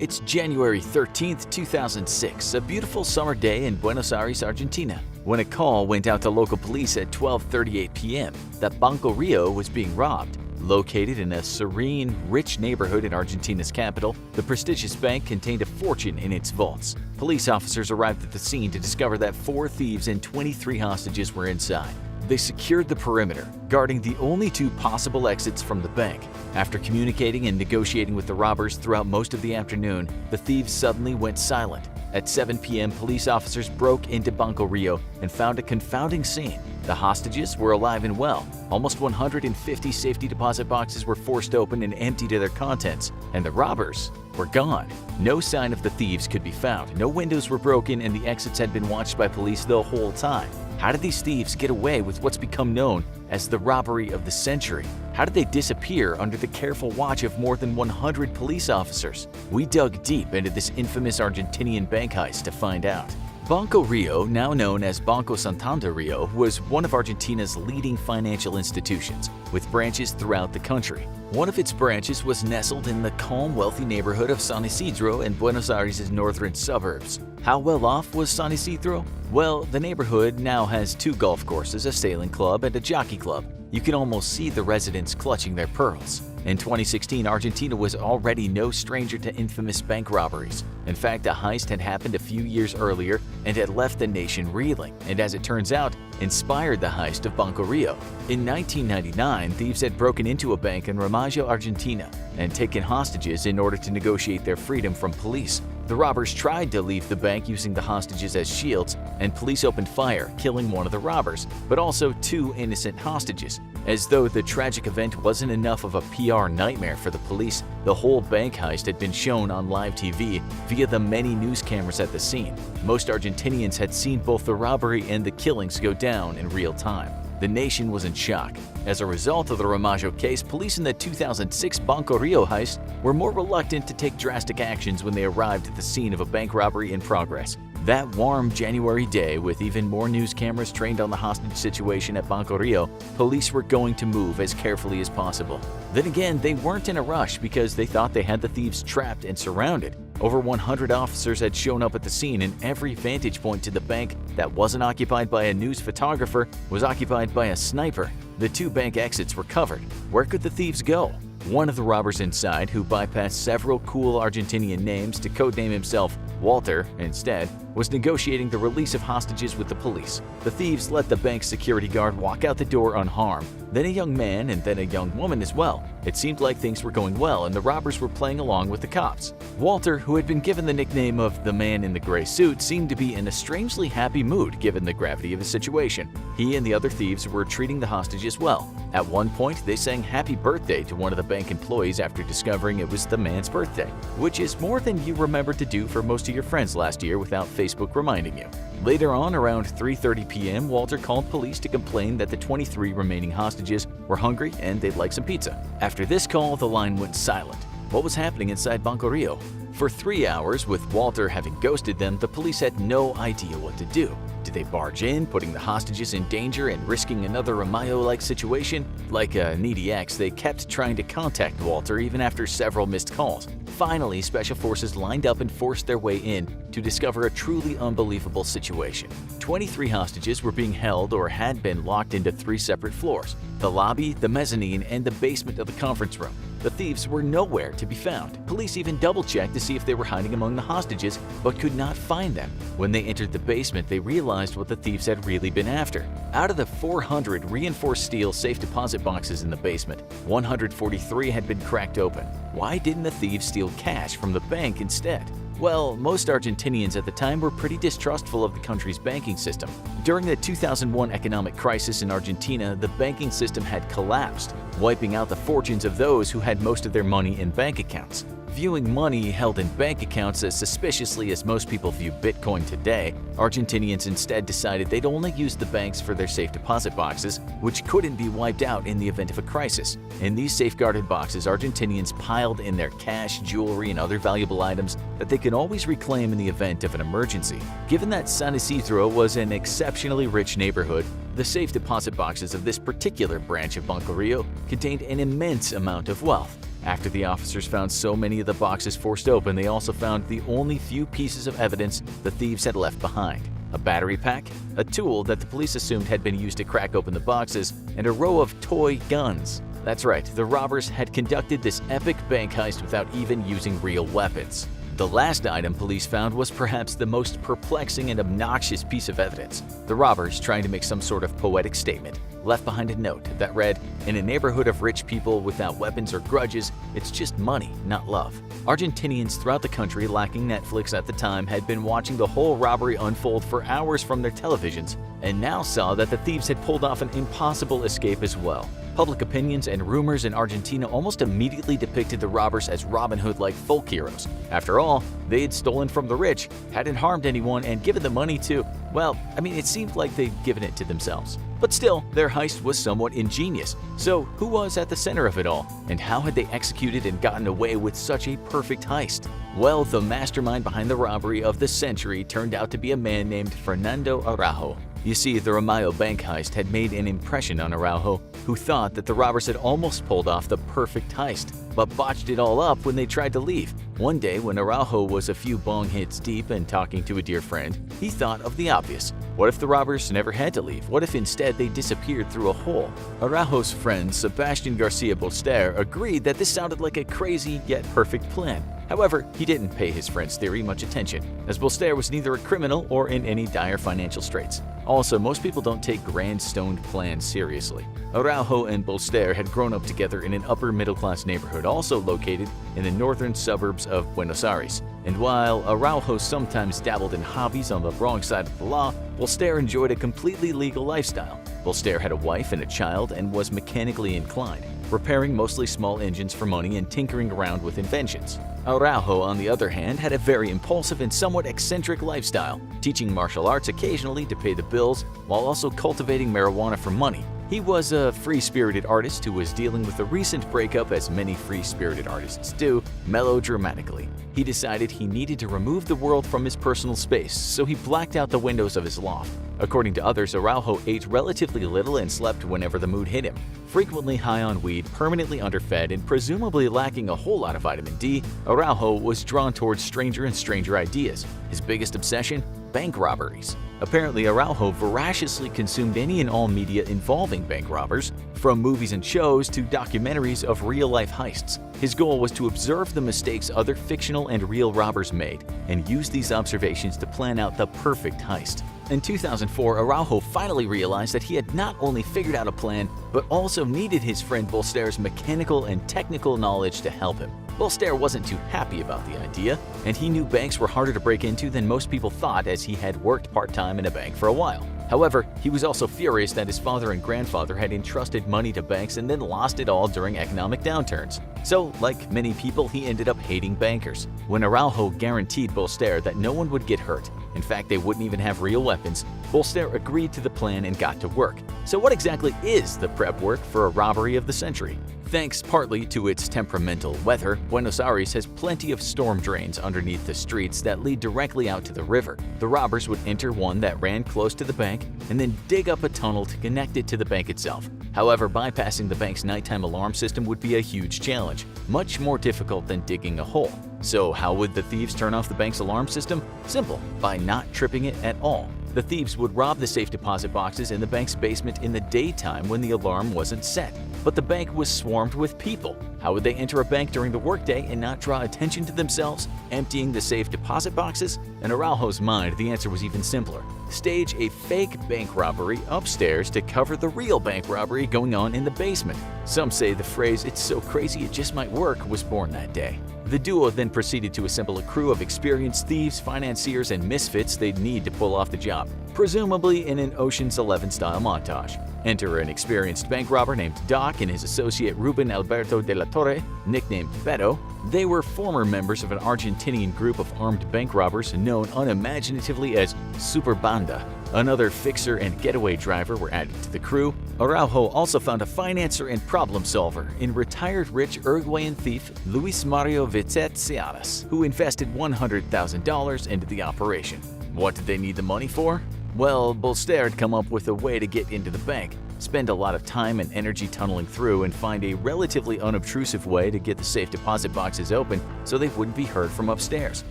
It's January 13th, 2006, a beautiful summer day in Buenos Aires, Argentina, when a call went out to local police at 12:38 p.m. that Banco Rio was being robbed. Located in a serene, rich neighborhood in Argentina's capital, the prestigious bank contained a fortune in its vaults. Police officers arrived at the scene to discover that 4 thieves and 23 hostages were inside. They secured the perimeter, guarding the only 2 possible exits from the bank. After communicating and negotiating with the robbers throughout most of the afternoon, the thieves suddenly went silent. At 7 p.m., police officers broke into Banco Rio and found a confounding scene. The hostages were alive and well. Almost 150 safety deposit boxes were forced open and emptied of their contents, and the robbers were gone. No sign of the thieves could be found. No windows were broken, and the exits had been watched by police the whole time. How did these thieves get away with what's become known as the robbery of the century? How did they disappear under the careful watch of more than 100 police officers? We dug deep into this infamous Argentinian bank heist to find out. Banco Rio, now known as Banco Santander Rio, was one of Argentina's leading financial institutions, with branches throughout the country. One of its branches was nestled in the calm, wealthy neighborhood of San Isidro in Buenos Aires' northern suburbs. How well off was San Isidro? Well, the neighborhood now has 2 golf courses, a sailing club, and a jockey club. You can almost see the residents clutching their pearls. In 2016, Argentina was already no stranger to infamous bank robberies. In fact, a heist had happened a few years earlier and had left the nation reeling, and as it turns out, inspired the heist of Banco Rio. In 1999, thieves had broken into a bank in Romaggio, Argentina, and taken hostages in order to negotiate their freedom from police. The robbers tried to leave the bank using the hostages as shields, and police opened fire, killing one of the robbers, but also 2 innocent hostages. As though the tragic event wasn't enough of a PR nightmare for the police, the whole bank heist had been shown on live TV via the many news cameras at the scene. Most Argentinians had seen both the robbery and the killings go down in real time. The nation was in shock. As a result of the Romaggio case, police in the 2006 Banco Rio heist were more reluctant to take drastic actions when they arrived at the scene of a bank robbery in progress. That warm January day, with even more news cameras trained on the hostage situation at Banco Rio, police were going to move as carefully as possible. Then again, they weren't in a rush because they thought they had the thieves trapped and surrounded. Over 100 officers had shown up at the scene, and every vantage point to the bank that wasn't occupied by a news photographer was occupied by a sniper. The 2 bank exits were covered. Where could the thieves go? One of the robbers inside, who bypassed several cool Argentinian names to codename himself Walter instead, was negotiating the release of hostages with the police. The thieves let the bank's security guard walk out the door unharmed, then a young man and then a young woman as well. It seemed like things were going well and the robbers were playing along with the cops. Walter, who had been given the nickname of the man in the gray suit, seemed to be in a strangely happy mood given the gravity of the situation. He and the other thieves were treating the hostages well. At one point, they sang happy birthday to one of the bank employees after discovering it was the man's birthday, which is more than you remembered to do for most of your friends last year without Facebook reminding you. Later on, around 3:30 p.m., Walter called police to complain that the 23 remaining hostages were hungry and they'd like some pizza. After this call, the line went silent. What was happening inside Banco Rio? For 3 hours, with Walter having ghosted them, the police had no idea what to do. Did they barge in, putting the hostages in danger and risking another Romaggio-like situation? Like a needy ex, they kept trying to contact Walter even after several missed calls. Finally, special forces lined up and forced their way in to discover a truly unbelievable situation. 23 hostages were being held or had been locked into 3 separate floors: the lobby, the mezzanine, and the basement of the conference room. The thieves were nowhere to be found. Police even double-checked to see if they were hiding among the hostages, but could not find them. When they entered the basement, they realized what the thieves had really been after. Out of the 400 reinforced steel safe deposit boxes in the basement, 143 had been cracked open. Why didn't the thieves steal cash from the bank instead? Well, most Argentinians at the time were pretty distrustful of the country's banking system. During the 2001 economic crisis in Argentina, the banking system had collapsed, wiping out the fortunes of those who had most of their money in bank accounts. Viewing money held in bank accounts as suspiciously as most people view Bitcoin today, Argentinians instead decided they'd only use the banks for their safe deposit boxes, which couldn't be wiped out in the event of a crisis. In these safeguarded boxes, Argentinians piled in their cash, jewelry, and other valuable items that they could always reclaim in the event of an emergency. Given that San Isidro was an exceptionally rich neighborhood, the safe deposit boxes of this particular branch of Banco Rio contained an immense amount of wealth. After the officers found so many of the boxes forced open, they also found the only few pieces of evidence the thieves had left behind: a battery pack, a tool that the police assumed had been used to crack open the boxes, and a row of toy guns. That's right, the robbers had conducted this epic bank heist without even using real weapons. The last item police found was perhaps the most perplexing and obnoxious piece of evidence. The robbers, trying to make some sort of poetic statement, left behind a note that read, "In a neighborhood of rich people without weapons or grudges, it's just money, not love." Argentinians throughout the country lacking Netflix at the time had been watching the whole robbery unfold for hours from their televisions, and now saw that the thieves had pulled off an impossible escape as well. Public opinions and rumors in Argentina almost immediately depicted the robbers as Robin Hood-like folk heroes. After all, they had stolen from the rich, hadn't harmed anyone, and given the money to, well, it seemed like they'd given it to themselves. But still, their heist was somewhat ingenious. So who was at the center of it all? And how had they executed and gotten away with such a perfect heist? Well, the mastermind behind the robbery of the century turned out to be a man named Fernando Araujo. You see, the Ramayo bank heist had made an impression on Araujo, who thought that the robbers had almost pulled off the perfect heist, but botched it all up when they tried to leave. One day, when Araujo was a few bong hits deep and talking to a dear friend, he thought of the obvious. What if the robbers never had to leave? What if instead they disappeared through a hole? Araujo's friend, Sebastian Garcia Bolster, agreed that this sounded like a crazy yet perfect plan. However, he didn't pay his friend's theory much attention, as Bolster was neither a criminal or in any dire financial straits. Also, most people don't take grand stoned plans seriously. Araujo and Bolster had grown up together in an upper-middle-class neighborhood also located in the northern suburbs of Buenos Aires. And while Araujo sometimes dabbled in hobbies on the wrong side of the law, Bolster enjoyed a completely legal lifestyle. Bolster had a wife and a child and was mechanically inclined, repairing mostly small engines for money and tinkering around with inventions. Araujo, on the other hand, had a very impulsive and somewhat eccentric lifestyle, teaching martial arts occasionally to pay the bills while also cultivating marijuana for money. He was a free-spirited artist who was dealing with a recent breakup, as many free-spirited artists do, melodramatically. He decided he needed to remove the world from his personal space, so he blacked out the windows of his loft. According to others, Araujo ate relatively little and slept whenever the mood hit him. Frequently high on weed, permanently underfed, and presumably lacking a whole lot of vitamin D, Araujo was drawn towards stranger and stranger ideas. His biggest obsession? Bank robberies. Apparently, Araujo voraciously consumed any and all media involving bank robbers, from movies and shows to documentaries of real-life heists. His goal was to observe the mistakes other fictional and real robbers made, and use these observations to plan out the perfect heist. In 2004, Araujo finally realized that he had not only figured out a plan, but also needed his friend Bolster's mechanical and technical knowledge to help him. Bolster wasn't too happy about the idea, and he knew banks were harder to break into than most people thought, as he had worked part-time in a bank for a while. However, he was also furious that his father and grandfather had entrusted money to banks and then lost it all during economic downturns. So, like many people, he ended up hating bankers. When Araujo guaranteed Bolster that no one would get hurt, in fact they wouldn't even have real weapons, Bolster agreed to the plan and got to work. So what exactly is the prep work for a robbery of the century? Thanks partly to its temperamental weather, Buenos Aires has plenty of storm drains underneath the streets that lead directly out to the river. The robbers would enter one that ran close to the bank and then dig up a tunnel to connect it to the bank itself. However, bypassing the bank's nighttime alarm system would be a huge challenge, much more difficult than digging a hole. So how would the thieves turn off the bank's alarm system? Simple, by not tripping it at all. The thieves would rob the safe deposit boxes in the bank's basement in the daytime when the alarm wasn't set. But the bank was swarmed with people. How would they enter a bank during the workday and not draw attention to themselves, emptying the safe deposit boxes? In Araujo's mind, the answer was even simpler. Stage a fake bank robbery upstairs to cover the real bank robbery going on in the basement. Some say the phrase, "it's so crazy it just might work," was born that day. The duo then proceeded to assemble a crew of experienced thieves, financiers, and misfits they'd need to pull off the job, presumably in an Ocean's 11-style montage. Enter an experienced bank robber named Doc and his associate Ruben Alberto de la Torre, nicknamed Beto. They were former members of an Argentinian group of armed bank robbers known unimaginatively as Super Banda. Another fixer and getaway driver were added to the crew. Araujo also found a financer and problem solver in retired rich Uruguayan thief Luis Mario Vitet Searas, who invested $100,000 into the operation. What did they need the money for? Well, Bolster had come up with a way to get into the bank. spend a lot of time and energy tunneling through, and find a relatively unobtrusive way to get the safe deposit boxes open so they wouldn't be heard from upstairs.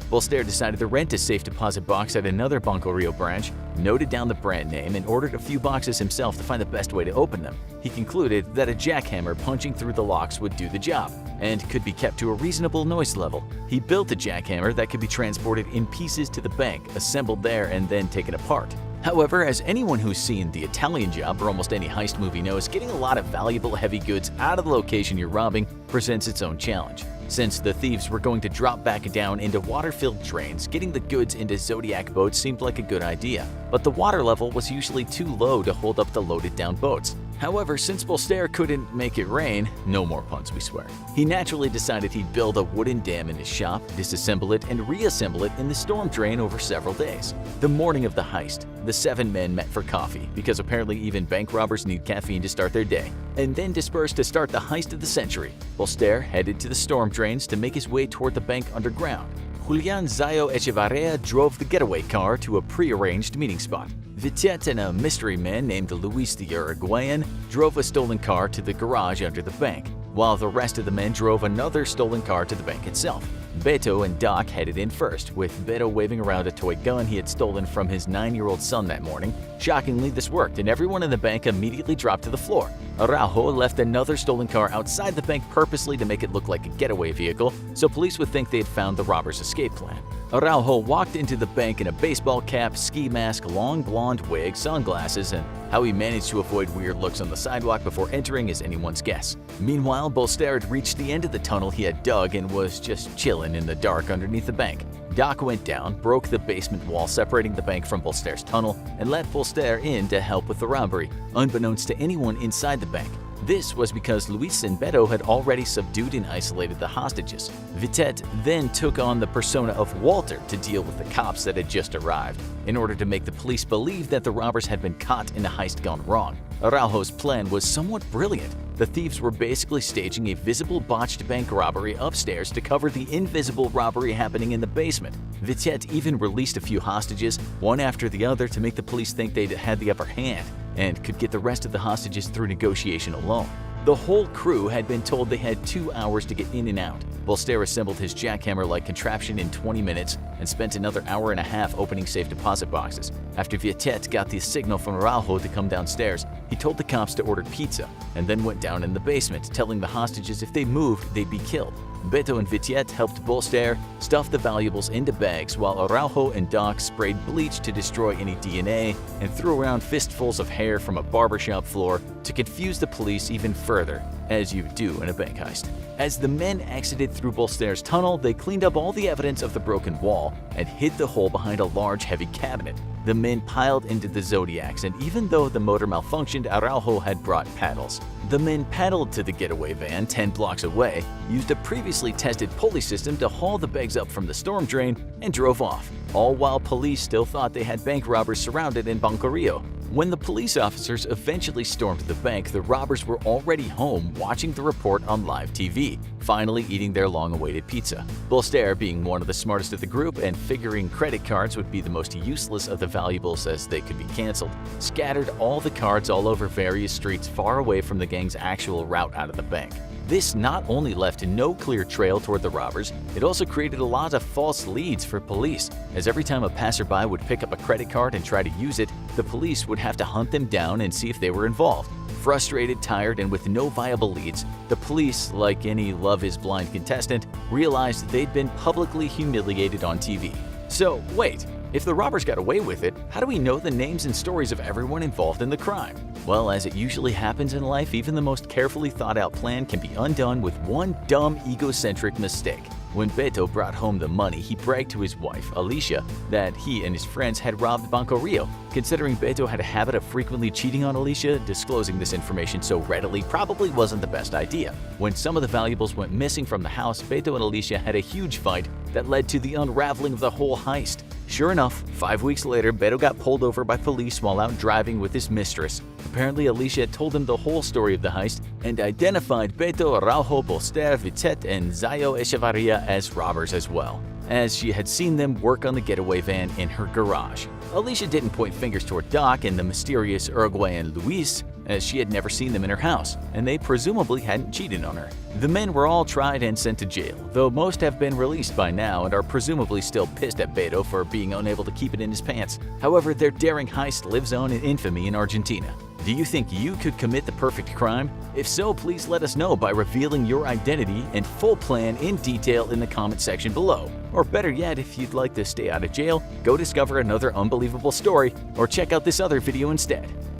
Bolster decided to rent a safe deposit box at another Banco Rio branch, noted down the brand name, and ordered a few boxes himself to find the best way to open them. He concluded that a jackhammer punching through the locks would do the job, and could be kept to a reasonable noise level. He built a jackhammer that could be transported in pieces to the bank, assembled there, and then taken apart. However, as anyone who's seen The Italian Job or almost any heist movie knows, getting a lot of valuable heavy goods out of the location you're robbing presents its own challenge. Since the thieves were going to drop back down into water-filled drains, getting the goods into Zodiac boats seemed like a good idea, but the water level was usually too low to hold up the loaded-down boats. However, since Bolster couldn't make it rain, no more puns we swear, he naturally decided he'd build a wooden dam in his shop, disassemble it, and reassemble it in the storm drain over several days. The morning of the heist, the 7 men met for coffee, because apparently even bank robbers need caffeine to start their day, and then dispersed to start the heist of the century. Bolster headed to the storm drains to make his way toward the bank underground. Julian Zayo Echevarria drove the getaway car to a pre-arranged meeting spot. Vitet and a mystery man named Luis the Uruguayan drove a stolen car to the garage under the bank, while the rest of the men drove another stolen car to the bank itself. Beto and Doc headed in first, with Beto waving around a toy gun he had stolen from his 9-year-old son that morning. Shockingly, this worked, and everyone in the bank immediately dropped to the floor. Araujo left another stolen car outside the bank purposely to make it look like a getaway vehicle, so police would think they had found the robbers' escape plan. Araujo walked into the bank in a baseball cap, ski mask, long blonde wig, sunglasses, and how he managed to avoid weird looks on the sidewalk before entering is anyone's guess. Meanwhile, Bolster had reached the end of the tunnel he had dug and was just chilling in the dark underneath the bank. Doc went down, broke the basement wall separating the bank from Bolster's tunnel, and let Bolster in to help with the robbery, unbeknownst to anyone inside the bank. This was because Luis and Beto had already subdued and isolated the hostages. Vitet then took on the persona of Walter to deal with the cops that had just arrived, in order to make the police believe that the robbers had been caught in a heist gone wrong. Araujo's plan was somewhat brilliant. The thieves were basically staging a visible botched bank robbery upstairs to cover the invisible robbery happening in the basement. Vitet even released a few hostages, one after the other, to make the police think they'd had the upper hand and could get the rest of the hostages through negotiation alone. The whole crew had been told they had 2 hours to get in and out. Bolster assembled his jackhammer-like contraption in 20 minutes and spent another hour and a half opening safe deposit boxes. After Vitet got the signal from Araujo to come downstairs, he told the cops to order pizza and then went down in the basement, telling the hostages if they moved, they'd be killed. Beto and Vitet helped Bolster stuff the valuables into bags, while Araujo and Doc sprayed bleach to destroy any DNA and threw around fistfuls of hair from a barbershop floor to confuse the police even further, as you do in a bank heist. As the men exited through Bolster's tunnel, they cleaned up all the evidence of the broken wall and hid the hole behind a large, heavy cabinet. The men piled into the Zodiacs, and even though the motor malfunctioned, Araujo had brought paddles. The men paddled to the getaway van 10 blocks away, used a previously tested pulley system to haul the bags up from the storm drain, and drove off, all while police still thought they had bank robbers surrounded in Banco Rio. When the police officers eventually stormed the bank, the robbers were already home watching the report on live TV, finally eating their long-awaited pizza. Bolster, being one of the smartest of the group and figuring credit cards would be the most useless of the valuables as they could be canceled, scattered all the cards all over various streets far away from the gang's actual route out of the bank. This not only left no clear trail toward the robbers, it also created a lot of false leads for police, as every time a passerby would pick up a credit card and try to use it, the police would have to hunt them down and see if they were involved. Frustrated, tired, and with no viable leads, the police, like any Love is Blind contestant, realized they'd been publicly humiliated on TV. So wait, if the robbers got away with it, how do we know the names and stories of everyone involved in the crime? Well, as it usually happens in life, even the most carefully thought-out plan can be undone with one dumb, egocentric mistake. When Beto brought home the money, he bragged to his wife, Alicia, that he and his friends had robbed Banco Rio. Considering Beto had a habit of frequently cheating on Alicia, disclosing this information so readily probably wasn't the best idea. When some of the valuables went missing from the house, Beto and Alicia had a huge fight that led to the unraveling of the whole heist. Sure enough, 5 weeks later, Beto got pulled over by police while out driving with his mistress. Apparently, Alicia had told him the whole story of the heist and identified Beto, Araujo, Bolster, Vitet, and Zayo Echevarria as robbers as well, as she had seen them work on the getaway van in her garage. Alicia didn't point fingers toward Doc and the mysterious Uruguayan Luis, as she had never seen them in her house, and they presumably hadn't cheated on her. The men were all tried and sent to jail, though most have been released by now and are presumably still pissed at Beto for being unable to keep it in his pants. However, their daring heist lives on in infamy in Argentina. Do you think you could commit the perfect crime? If so, please let us know by revealing your identity and full plan in detail in the comment section below. Or better yet, if you'd like to stay out of jail, go discover another unbelievable story or check out this other video instead.